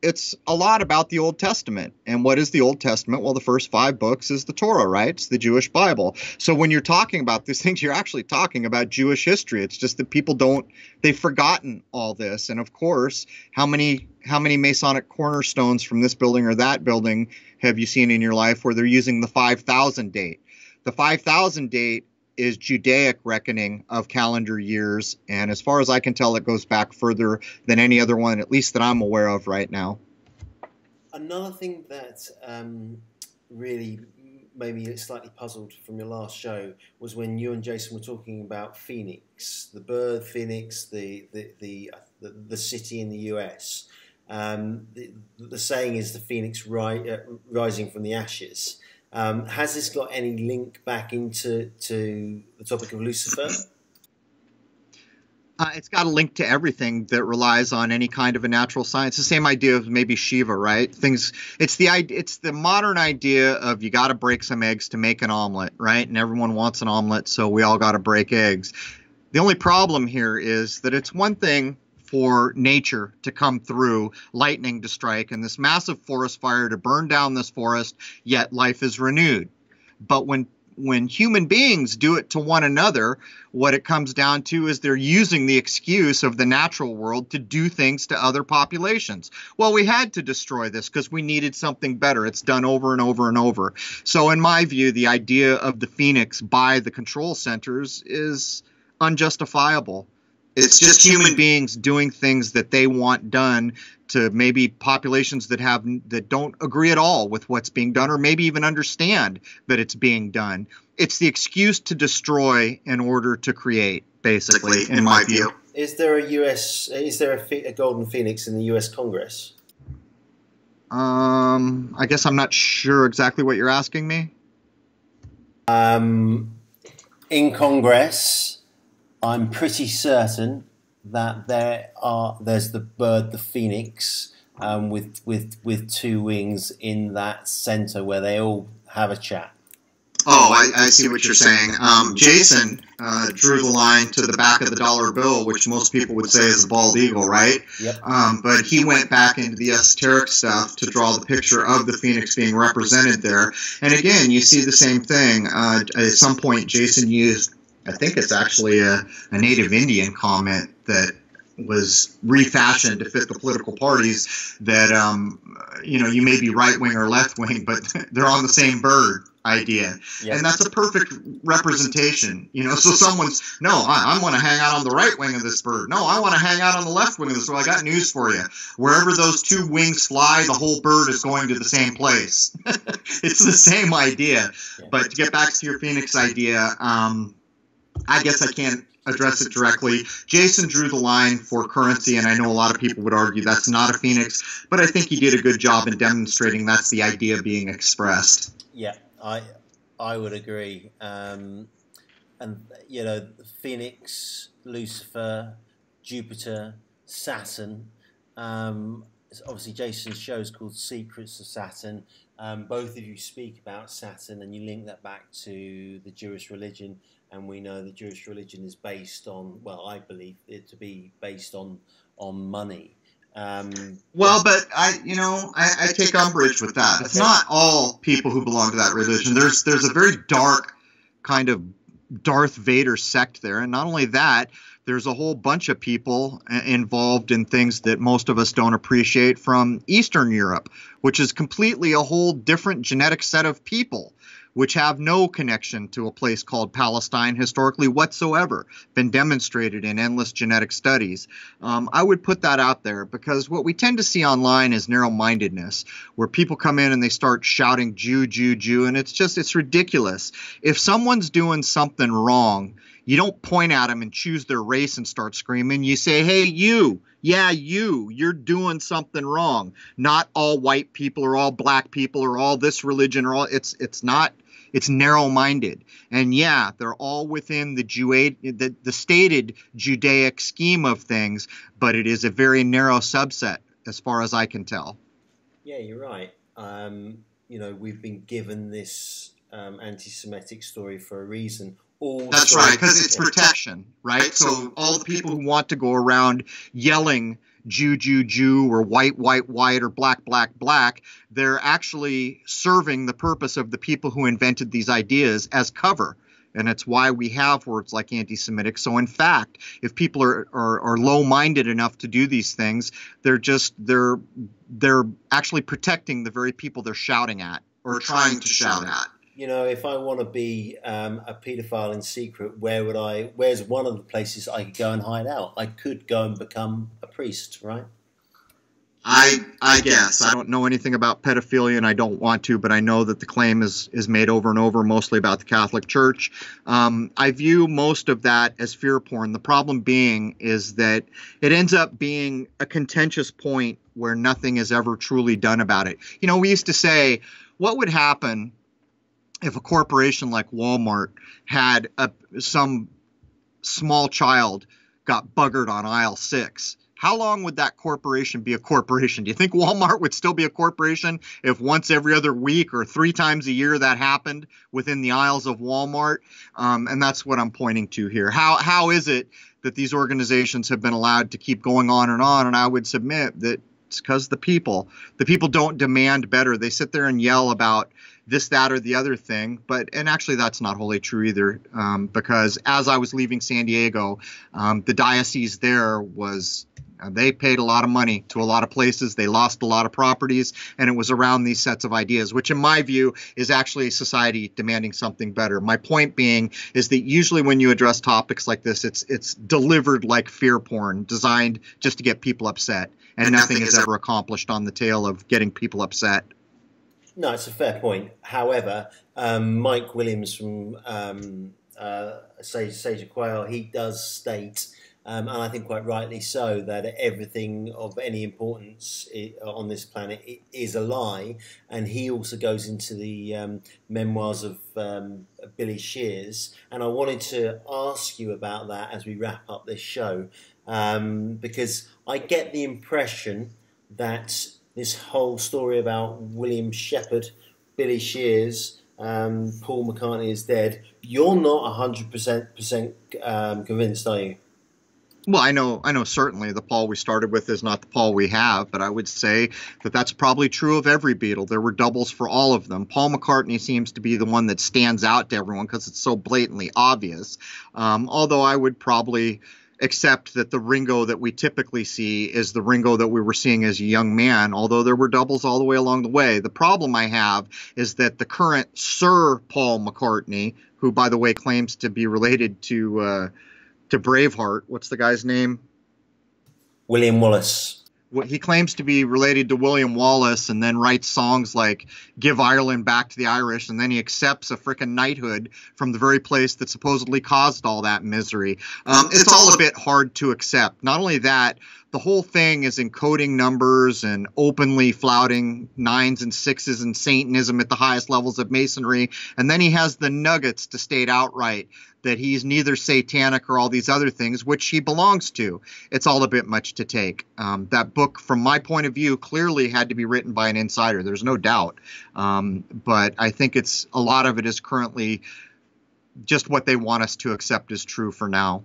it's a lot about the Old Testament. And what is the Old Testament? Well, the first 5 books is the Torah, right? It's the Jewish Bible. So when you're talking about these things, you're actually talking about Jewish history. It's just that people they've forgotten all this. And of course, how many Masonic cornerstones from this building or that building have you seen in your life where they're using the 5000 date? The 5000 date is Judaic reckoning of calendar years, and as far as I can tell, it goes back further than any other one, at least that I'm aware of right now. Another thing that really made me slightly puzzled from your last show was when you and Jason were talking about Phoenix, the bird Phoenix, the city in the US. The saying is the Phoenix rising from the ashes. Has this got any link back into the topic of Lucifer? It's got a link to everything that relies on any kind of a natural science. The same idea of maybe Shiva, right? It's the modern idea of you got to break some eggs to make an omelet, right? And everyone wants an omelet, so we all got to break eggs. The only problem here is that it's one thing for nature to come through, lightning to strike, and this massive forest fire to burn down this forest, yet life is renewed. But when human beings do it to one another, what it comes down to is they're using the excuse of the natural world to do things to other populations. Well, we had to destroy this because we needed something better. It's done over and over and over. So in my view, the idea of the Phoenix by the control centers is unjustifiable. It's just human beings doing things that they want done to maybe populations that don't agree at all with what's being done, or maybe even understand that it's being done. It's the excuse to destroy in order to create, basically, in my view. Is there a golden phoenix in the US Congress? I guess I'm not sure exactly what you're asking me. In Congress, I'm pretty certain that there's the bird, the phoenix, with 2 wings in that center where they all have a chat. Oh, I see what you're saying. Jason drew the line to the back of the dollar bill, which most people would say is a bald eagle, right? Yep. But he went back into the esoteric stuff to draw the picture of the phoenix being represented there. And again, you see the same thing. At some point, Jason used, I think it's actually a native Indian comment that was refashioned to fit the political parties that, you may be right wing or left wing, but they're on the same bird idea. Yep. And that's a perfect representation. So I want to hang out on the right wing of this bird. No, I want to hang out on the left wing of this bird. I got news for you. Wherever those 2 wings fly, the whole bird is going to the same place. It's the same idea. Yeah. But to get back to your Phoenix idea, I guess I can't address it directly. Jason drew the line for currency, and I know a lot of people would argue that's not a phoenix, but I think he did a good job in demonstrating that's the idea being expressed. Yeah, I would agree. And Phoenix, Lucifer, Jupiter, Saturn. Obviously, Jason's show is called Secrets of Saturn. Both of you speak about Saturn, and you link that back to the Jewish religion. and we know the Jewish religion is based on, well, I believe it to be based on money. Well, but I take umbrage with that. It's not all people who belong to that religion. There's a very dark kind of Darth Vader sect there, and not only that, there's a whole bunch of people involved in things that most of us don't appreciate from Eastern Europe, which is completely a whole different genetic set of people, which have no connection to a place called Palestine historically whatsoever, been demonstrated in endless genetic studies. I would put that out there because what we tend to see online is narrow-mindedness, where people come in and they start shouting Jew, Jew, Jew, and it's ridiculous. If someone's doing something wrong, you don't point at them and choose their race and start screaming. You say, hey, you. Yeah, you're doing something wrong. Not all white people or all black people or all this religion or all. It's not. It's narrow-minded. And yeah, they're all within the stated Judaic scheme of things, but it is a very narrow subset as far as I can tell. Yeah, you're right. We've been given this anti-Semitic story for a reason. That's right, because it's protection, right? So all the people who want to go around yelling Jew, Jew, Jew, or white, white, white, or black, black, black, they're actually serving the purpose of the people who invented these ideas as cover. And it's why we have words like anti-Semitic. So in fact, if people are low-minded enough to do these things, they're actually protecting the very people they're shouting at or trying to shout at. If I want to be a paedophile in secret, where's one of the places I could go and hide out? I could go and become a priest, right? I guess. I don't know anything about pedophilia, and I don't want to, but I know that the claim is made over and over, mostly about the Catholic Church. I view most of that as fear porn. The problem being is that it ends up being a contentious point where nothing is ever truly done about it. We used to say, what would happen if a corporation like Walmart had some small child got buggered on aisle 6? How long would that corporation be a corporation? Do you think Walmart would still be a corporation if once every other week or 3 times a year that happened within the aisles of Walmart? And that's what I'm pointing to here. How is it that these organizations have been allowed to keep going on? And I would submit that it's because the people don't demand better. They sit there and yell about this, that, or the other thing. And actually that's not wholly true either, because as I was leaving San Diego, the diocese there they paid a lot of money to a lot of places. They lost a lot of properties, and it was around these sets of ideas, which in my view is actually society demanding something better. My point being is that usually when you address topics like this, it's delivered like fear porn, designed just to get people upset, and nothing is ever accomplished on the tail of getting people upset. No, it's a fair point. However, Mike Williams from Sage of Quail, he does state, and I think quite rightly so, that everything of any importance on this planet is a lie. And he also goes into the memoirs of Billy Shears. And I wanted to ask you about that as we wrap up this show, because I get the impression that this whole story about William Shepherd, Billy Shears, Paul McCartney is dead, you're not 100% convinced, are you? Well, I know certainly the Paul we started with is not the Paul we have, but I would say that that's probably true of every Beatle. There were doubles for all of them. Paul McCartney seems to be the one that stands out to everyone because it's so blatantly obvious, although I would probably accept that the Ringo that we typically see is the Ringo that we were seeing as a young man, although there were doubles all the way along the way. The problem I have is that the current Sir Paul McCartney, who, by the way, claims to be related to Braveheart, what's the guy's name? William Wallace. He claims to be related to William Wallace and then writes songs like Give Ireland Back to the Irish, and then he accepts a frickin' knighthood from the very place that supposedly caused all that misery. It's all a bit hard to accept. Not only that, the whole thing is encoding numbers and openly flouting 9s and 6s and Satanism at the highest levels of Masonry, and then he has the nuggets to state outright that he's neither satanic or all these other things, which he belongs to. It's all a bit much to take. That book, from my point of view, clearly had to be written by an insider. There's no doubt. But I think a lot of it is currently just what they want us to accept as true for now.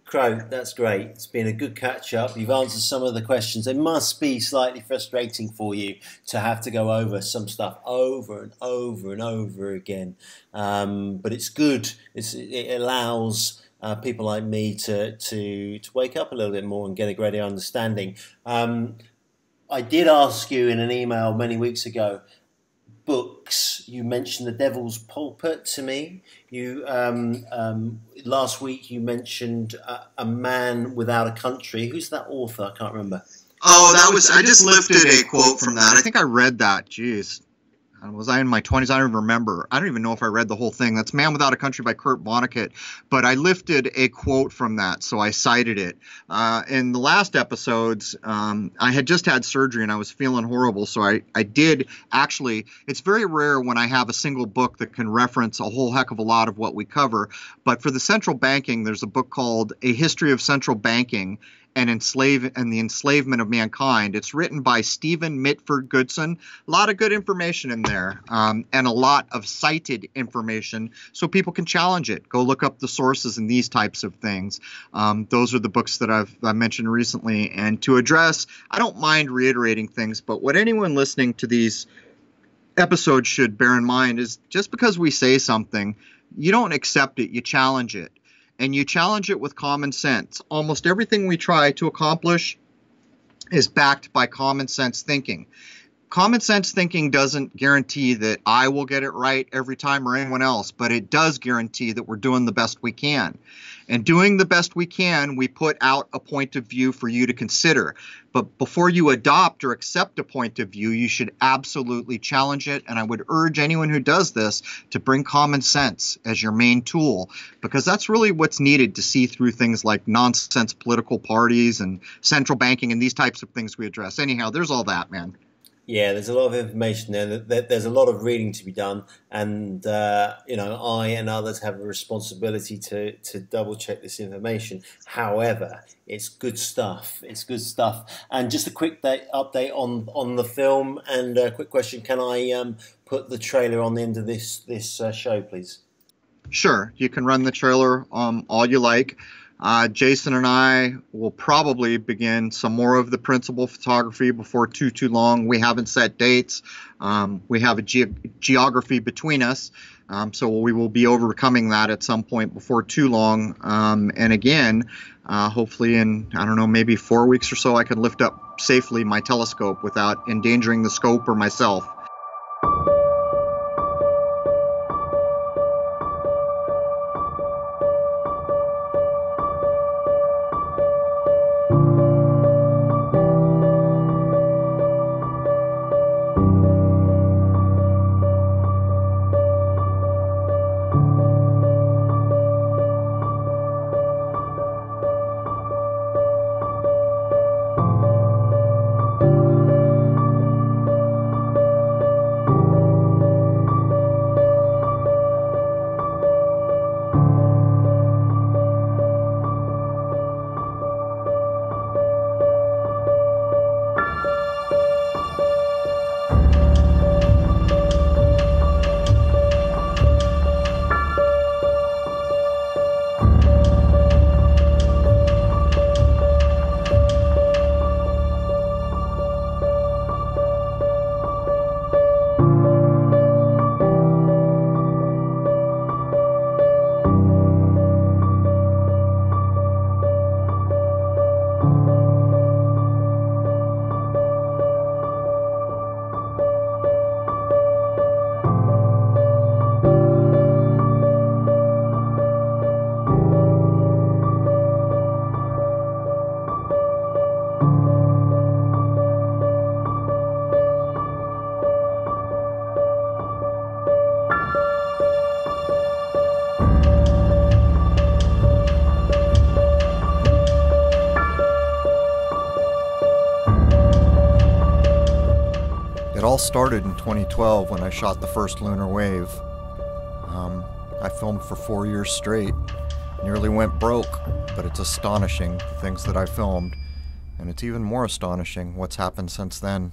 Crrow, that's great. It's been a good catch up. You've answered some of the questions. It must be slightly frustrating for you to have to go over some stuff over and over and over again. But it's good. It allows people like me to wake up a little bit more and get a greater understanding. I did ask you in an email many weeks ago, books. You mentioned The Devil's Pulpit to me. You last week you mentioned A Man Without a Country. Who's that author? I can't remember. Oh, I just lifted a quote from that. I think I read that. Jeez. Was I in my 20s? I don't even remember. I don't even know if I read the whole thing. That's Man Without a Country by Kurt Vonnegut. But I lifted a quote from that, so I cited it. In the last episodes, I had just had surgery and I was feeling horrible, so I did actually. It's very rare when I have a single book that can reference a whole heck of a lot of what we cover. But for the central banking, there's a book called A History of Central Banking and the Enslavement of Mankind. It's written by Stephen Mitford Goodson. A lot of good information in there, and a lot of cited information so people can challenge it. Go look up the sources and these types of things. Those are the books that I've mentioned recently. And to address, I don't mind reiterating things, but what anyone listening to these episodes should bear in mind is just because we say something, you don't accept it, you challenge it. And you challenge it with common sense. Almost everything we try to accomplish is backed by common sense thinking. Common sense thinking doesn't guarantee that I will get it right every time or anyone else, but it does guarantee that we're doing the best we can. And doing the best we can, we put out a point of view for you to consider. But before you adopt or accept a point of view, you should absolutely challenge it. And I would urge anyone who does this to bring common sense as your main tool, because that's really what's needed to see through things like nonsense political parties and central banking and these types of things we address. Anyhow, there's all that, man. Yeah, there's a lot of information there. There's a lot of reading to be done, and I and others have a responsibility to double check this information. However, it's good stuff. It's good stuff. And just a quick update on the film, and a quick question: can I put the trailer on the end of this show, please? Sure, you can run the trailer all you like. Jason and I will probably begin some more of the principal photography before too long. We haven't set dates. We have a geography between us, so we will be overcoming that at some point before too long. And again, hopefully in, I don't know, maybe 4 weeks or so, I can lift up safely my telescope without endangering the scope or myself. It all started in 2012 when I shot the first lunar wave. I filmed for 4 years straight, nearly went broke, but it's astonishing the things that I filmed, and it's even more astonishing what's happened since then.